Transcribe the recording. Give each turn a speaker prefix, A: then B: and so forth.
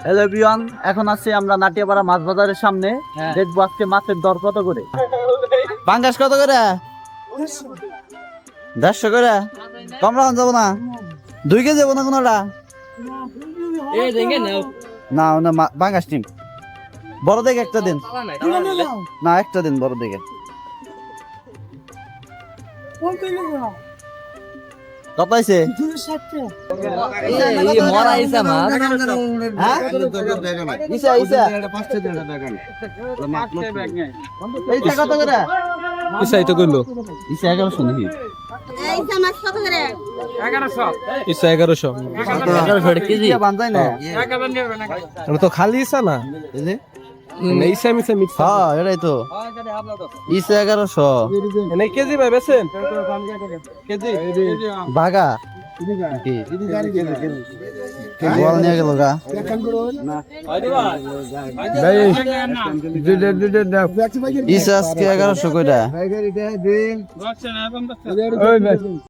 A: Hello everyone, এখন আছি আমরা নাটিয়াপাড়া মাছ বাজারের সামনে। দেখবো আজকে মাছের দর কত করে। পাঙ্গাস কত করে? 150 করে। কম রাখুন যাবো না, 2 কেজি যাবো না কোনোটা না না। পাঙ্গাস টিম বড় দেখে একটা দিন না, একটা দিন বড় দেখে। কত আছে? কত করে?
B: ইসাই তো কইলো
A: 1100 নাকি?
B: 1100
A: কেজি বান্ধাই না
B: এটা তো খালি ইসা না ইসা মিসা মিক্স
A: হ্যাঁ এটাই তো। 1100
B: এনে কেজি ভাই বেছেন কেজি
A: বাগা কি বল নিয়ে গেল গা ইসা আজকে 1100 কইরা।